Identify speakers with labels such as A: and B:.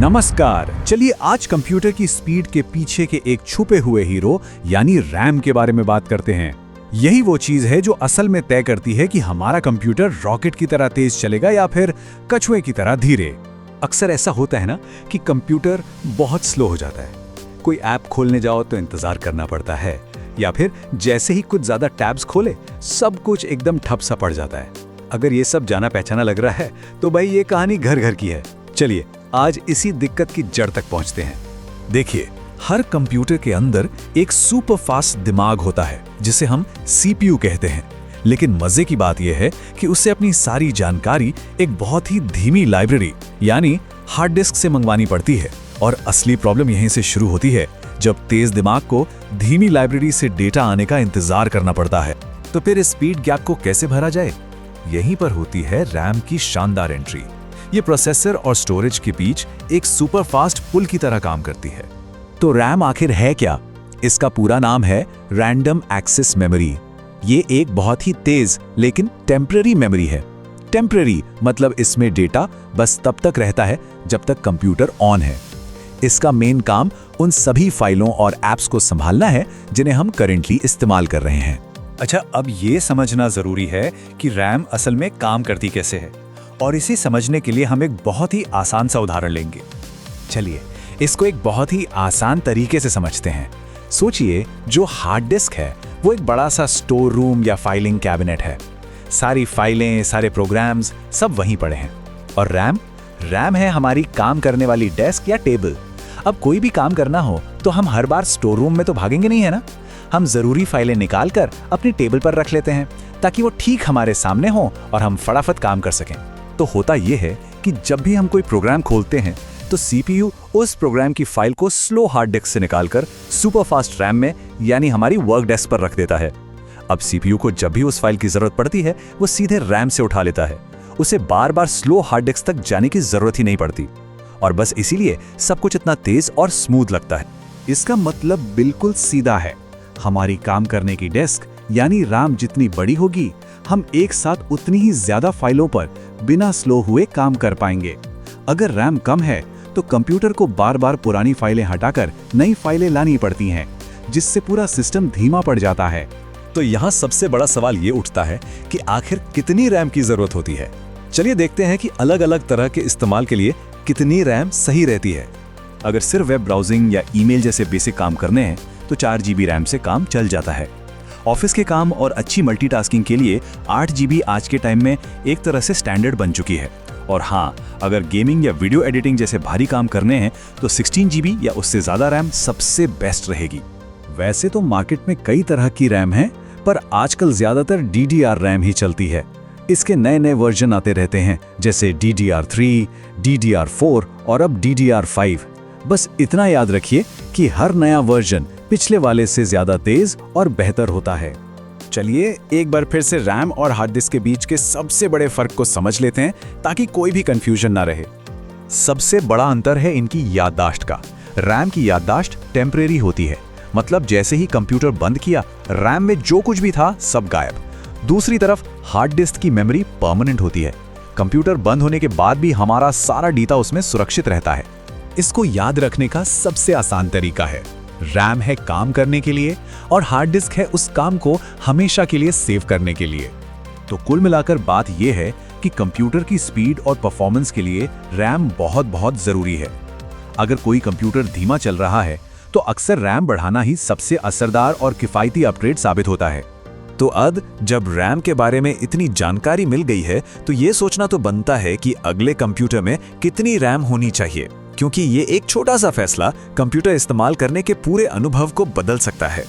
A: नमस्कार। चलिए आज कंप्यूटर की स्पीड के पीछे के एक छुपे हुए हीरो यानी रैम के बारे में बात करते हैं। यही वो चीज है जो असल में तय करती है कि हमारा कंप्यूटर रॉकेट की तरह तेज चलेगा या फिर कछुए की तरह धीरे। अक्सर ऐसा होता है ना कि कंप्यूटर बहुत स्लो हो जाता है। कोई ऐप खोलने जाओ तो इंतजार करना पड़ता है, या फिर जैसे ही कुछ ज्यादा टैब्स खोले सब कुछ एकदम ठप सा पड़ जाता है। अगर ये सब जाना पहचाना लग रहा है तो भाई ये कहानी घर घर की है। चलिए आज इसी दिक्कत की जड़ तक पहुंचते हैं। देखिए, हर कंप्यूटर के अंदर एक सुपर फास्ट दिमाग होता है जिसे हम सीपीयू कहते हैं। लेकिन मजे की बात यह है कि उसे अपनी सारी जानकारी एक बहुत ही धीमी लाइब्रेरी यानी हार्ड डिस्क से मंगवानी पड़ती है। और असली प्रॉब्लम यहीं से शुरू होती है, जब तेज दिमाग को धीमी लाइब्रेरी से डेटा आने का इंतजार करना पड़ता है। तो फिर इस स्पीड गैप को कैसे भरा जाए? यहीं पर होती है रैम की शानदार एंट्री। ये प्रोसेसर और स्टोरेज के बीच एक सुपर फास्ट पुल की तरह काम करती है। तो रैम आखिर है क्या? इसका पूरा नाम है रैंडम एक्सेस मेमोरी। ये एक बहुत ही तेज लेकिन टेम्पररी मेमोरी है। टेम्पररी मतलब इसमें डेटा बस तब तक रहता है जब तक कंप्यूटर ऑन है। इसका मेन काम उन सभी फाइलों और एप्स को संभालना है जिन्हें हम करेंटली इस्तेमाल कर रहे हैं। अच्छा, अब ये समझना जरूरी है कि रैम असल में काम करती कैसे है, और इसे समझने के लिए हम एक बहुत ही आसान सा उदाहरण लेंगे। चलिए इसको एक बहुत ही आसान तरीके से समझते हैं। सोचिए, जो हार्ड डिस्क है वो एक बड़ा सा स्टोर रूम या फाइलिंग कैबिनेट है। सारी फाइलें, सारे प्रोग्राम्स सब वहीं पड़े हैं। और रैम है हमारी काम करने वाली डेस्क या टेबल। अब कोई भी काम करना हो तो हम हर बार स्टोर रूम में तो भागेंगे नहीं, है ना। हम जरूरी फाइलें निकाल कर अपनी टेबल पर रख लेते हैं ताकि वो ठीक हमारे सामने हो और हम फटाफट काम कर सकें। तो होता यह है कि जब भी हम कोई प्रोग्राम खोलते हैं तो सीपीयू उस प्रोग्राम की फाइल को स्लो हार्ड डिस्क से निकालकर सुपर फास्ट रैम में यानी हमारी वर्क डेस्क पर रख देता है। अब सीपीयू को जब भी उस फाइल की जरूरत पड़ती है वो सीधे रैम से उठा लेता है। उसे बार बार स्लो हार्ड डिस्क तक जाने की जरूरत ही नहीं पड़ती, और बस इसीलिए सब कुछ इतना तेज और स्मूथ लगता है। इसका मतलब बिल्कुल सीधा है। हमारी काम करने की डेस्क यानी रैम जितनी बड़ी होगी, हम एक साथ उतनी ही ज्यादा फाइलों पर बिना स्लो हुए काम कर पाएंगे। अगर रैम कम है तो कंप्यूटर को बार बार पुरानी फाइलें हटाकर नई फाइलें लानी पड़ती हैं, जिससे पूरा सिस्टम धीमा पड़ जाता है। तो यहाँ सबसे बड़ा सवाल ये उठता है कि आखिर कितनी रैम की जरूरत होती है। चलिए देखते हैं कि अलग अलग तरह के इस्तेमाल के लिए कितनी रैम सही रहती है। अगर सिर्फ वेब ब्राउजिंग या ईमेल जैसे बेसिक काम करने हैं तो 4 GB रैम से काम चल जाता है। ऑफिस के काम और अच्छी मल्टीटास्किंग के लिए 8 GB आज के टाइम में एक तरह से स्टैंडर्ड बन चुकी है। और हाँ, अगर गेमिंग या वीडियो एडिटिंग जैसे भारी काम करने हैं तो 16 GB या उससे ज़्यादा रैम सबसे बेस्ट रहेगी। वैसे तो मार्केट में कई तरह की रैम है, पर आजकल ज़्यादातर DDR रैम ही चलती है। इसके नए नए वर्जन आते रहते हैं, जैसे DDR3, DDR4 और अब DDR5। बस इतना याद रखिए कि हर नया वर्जन पिछले वाले से ज्यादा तेज और बेहतर होता है। चलिए एक बार फिर से रैम और हार्ड डिस्क के बीच के सबसे बड़े फर्क को समझ लेते हैं ताकि कोई भी कंफ्यूजन ना रहे। सबसे बड़ा अंतर है इनकी याददाश्त का। रैम की याददाश्त टेम्परेरी होती है, मतलब जैसे ही कंप्यूटर बंद किया रैम में जो कुछ भी था सब गायब। दूसरी तरफ हार्ड डिस्क की मेमोरी परमानेंट होती है। कंप्यूटर बंद होने के बाद भी हमारा सारा डेटा उसमें सुरक्षित रहता है। इसको याद रखने का सबसे आसान तरीका है, रैम है काम करने के लिए और हार्ड डिस्क है उस काम को हमेशा के लिए सेव करने के लिए। तो कुल मिलाकर बात यह है कि कंप्यूटर की स्पीड और परफॉर्मेंस के लिए रैम बहुत बहुत जरूरी है। अगर कोई कंप्यूटर धीमा चल रहा है तो अक्सर रैम बढ़ाना ही सबसे असरदार और किफायती अपग्रेड साबित होता है। तो अब जब रैम के बारे में इतनी जानकारी मिल गई है तो ये सोचना तो बनता है कि अगले कंप्यूटर में कितनी रैम होनी चाहिए, क्योंकि ये एक छोटा सा फैसला कंप्यूटर इस्तेमाल करने के पूरे अनुभव को बदल सकता है।